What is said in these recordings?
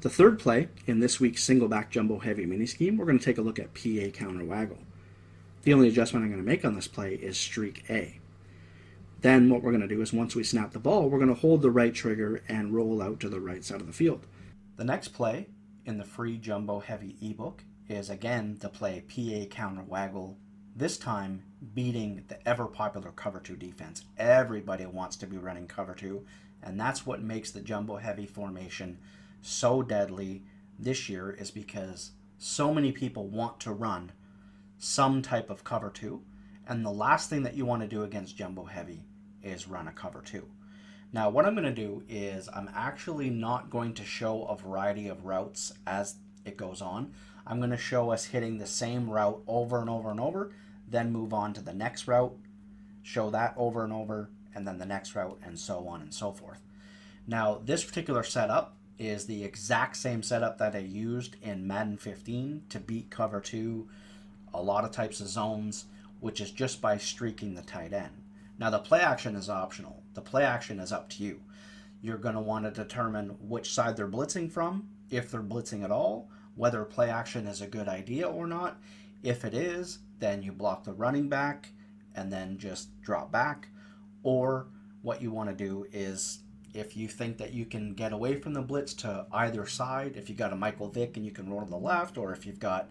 The third play in this week's single back jumbo heavy mini scheme, we're going to take a look at PA counter waggle. The only adjustment I'm going to make on this play is streak A. Then what we're going to do is once we snap the ball, we're going to hold the right trigger and roll out to the right side of the field. The next play in the free jumbo heavy ebook is again the play PA counter waggle, this time beating the ever popular cover 2 defense. Everybody wants to be running cover 2, and that's what makes the jumbo heavy formation so deadly this year, is because so many people want to run some type of cover 2, and the last thing that you want to do against jumbo heavy is run a cover 2. Now what I'm going to do is I'm actually not going to show a variety of routes as it goes on. I'm going to show us hitting the same route over and over and over, then move on to the next route, show that over and over, and then the next route, and so on and so forth. Now this particular setup is the exact same setup that I used in Madden 15 to beat cover 2, a lot of types of zones, which is just by streaking the tight end. Now the play action is optional. The play action is up to you. You're going to want to determine which side they're blitzing from, if they're blitzing at all, whether play action is a good idea or not. If it is, then you block the running back and then just drop back. Or what you want to do is, if you think that you can get away from the blitz to either side, if you've got a Michael Vick and you can roll to the left, or if you've got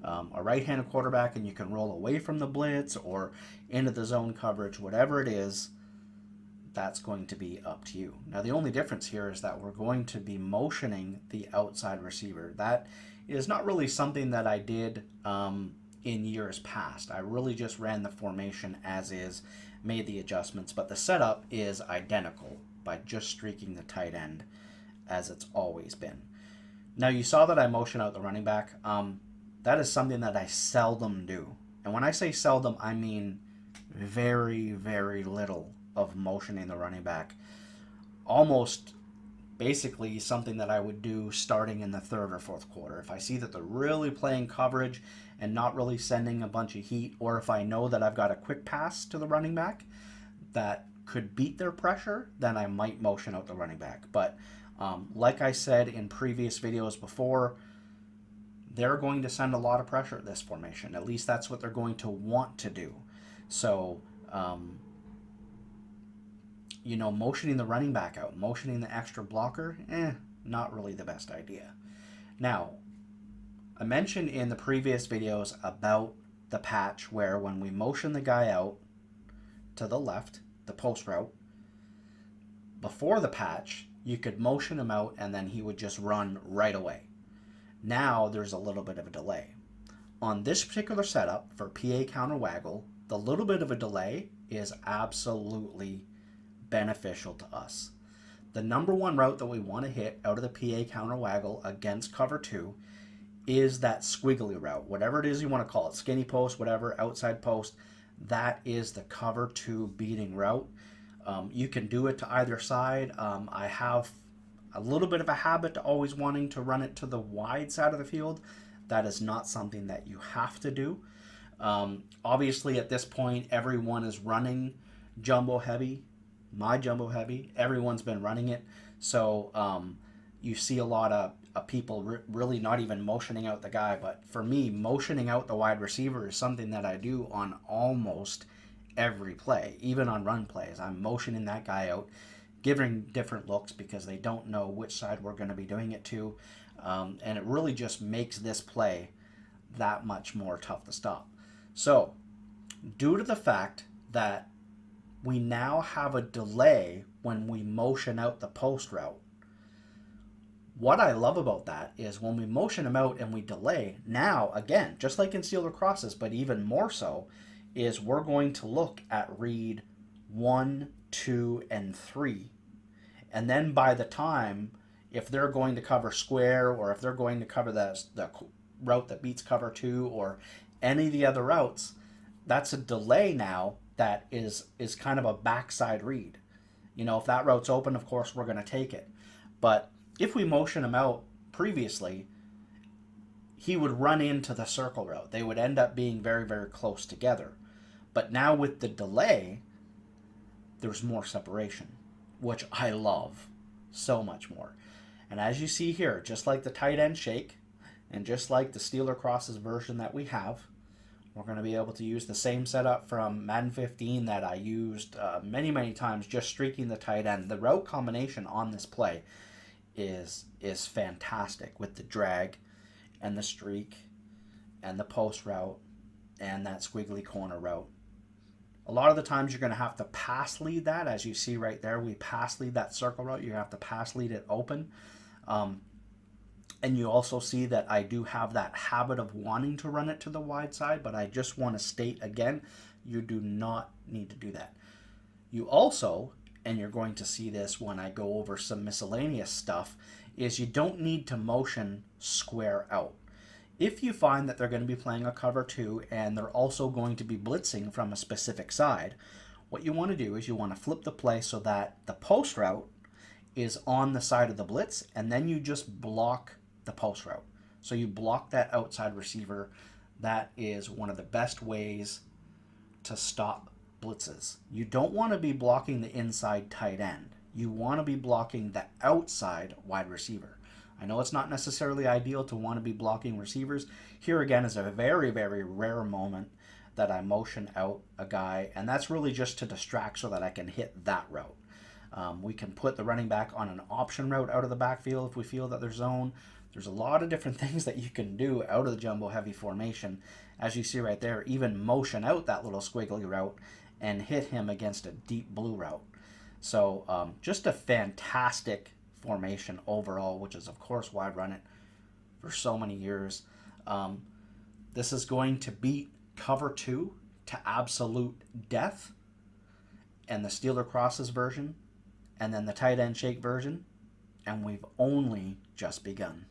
a right-handed quarterback and you can roll away from the blitz or into the zone coverage, whatever it is, that's going to be up to you. Now the only difference here is that we're going to be motioning the outside receiver. That is not really something that I did in years past. I really just ran the formation as is, made the adjustments, but the setup is identical by just streaking the tight end as it's always been. Now you saw that I motion out the running back. That is something that I seldom do. And when I say seldom, I mean very, very little of motioning the running back. Almost basically something that I would do starting in the third or fourth quarter. If I see that they're really playing coverage and not really sending a bunch of heat, or if I know that I've got a quick pass to the running back that could beat their pressure, then I might motion out the running back. But like I said in previous videos before, they're going to send a lot of pressure at this formation. At least that's what they're going to want to do. So, you know, motioning the running back out, motioning the extra blocker, not really the best idea. Now, I mentioned in the previous videos about the patch where when we motion the guy out to the left, the post route, before the patch, you could motion him out and then he would just run right away. Now there's a little bit of a delay. On this particular setup for PA counter waggle, the little bit of a delay is absolutely beneficial to us. The number one route that we want to hit out of the PA counter waggle against cover 2 is that squiggly route, whatever it is you want to call it, skinny post, whatever, outside post. That is the cover 2 beating route. You can do it to either side. I have a little bit of a habit to always wanting to run it to the wide side of the field. That is not something that you have to do. Obviously at this point everyone is running jumbo heavy, my jumbo heavy, everyone's been running it, so you see a lot of people really not even motioning out the guy. But for me, motioning out the wide receiver is something that I do on almost every play. Even on run plays, I'm motioning that guy out, giving different looks because they don't know which side we're going to be doing it to, and it really just makes this play that much more tough to stop. So due to the fact that we now have a delay when we motion out the post route, what I love about that is when we motion them out and we delay, now again, just like in Steeler crosses, but even more so, is we're going to look at read 1, 2, and 3. And then by the time, if they're going to cover square, or if they're going to cover the route that beats cover 2, or any of the other routes, that's a delay now that is kind of a backside read. You know, if that route's open, of course, we're going to take it. But if we motion him out previously, he would run into the circle route. They would end up being very, very close together. But now with the delay, there's more separation, which I love so much more. And as you see here, just like the tight end shake, and just like the Steeler crosses version that we have, we're going to be able to use the same setup from Madden 15 that I used many times, just streaking the tight end. The route combination on this play is fantastic with the drag and the streak and the post route and that squiggly corner route. A lot of the times you're going to have to pass lead that, as you see right there. We pass lead that circle route. You have to pass lead it open. And you also see that I do have that habit of wanting to run it to the wide side, but I just want to state again, you do not need to do that. You also, and you're going to see this when I go over some miscellaneous stuff, is you don't need to motion square out. If you find that they're going to be playing a cover 2 and they're also going to be blitzing from a specific side, what you want to do is you want to flip the play so that the post route is on the side of the blitz, and then you just block the post route. So you block that outside receiver. That is one of the best ways to stop blitzes. You don't want to be blocking the inside tight end. You want to be blocking the outside wide receiver. I know it's not necessarily ideal to want to be blocking receivers. Here again is a very rare moment that I motion out a guy, and that's really just to distract so that I can hit that route. We can put the running back on an option route out of the backfield if we feel that there's zone. There's a lot of different things that you can do out of the jumbo heavy formation. As you see right there, even motion out that little squiggly route and hit him against a deep blue route. So just a fantastic formation overall, which is of course why I run it for so many years. This is going to beat cover 2 to absolute death, and the Steeler crosses version, and then the tight end shake version, and we've only just begun.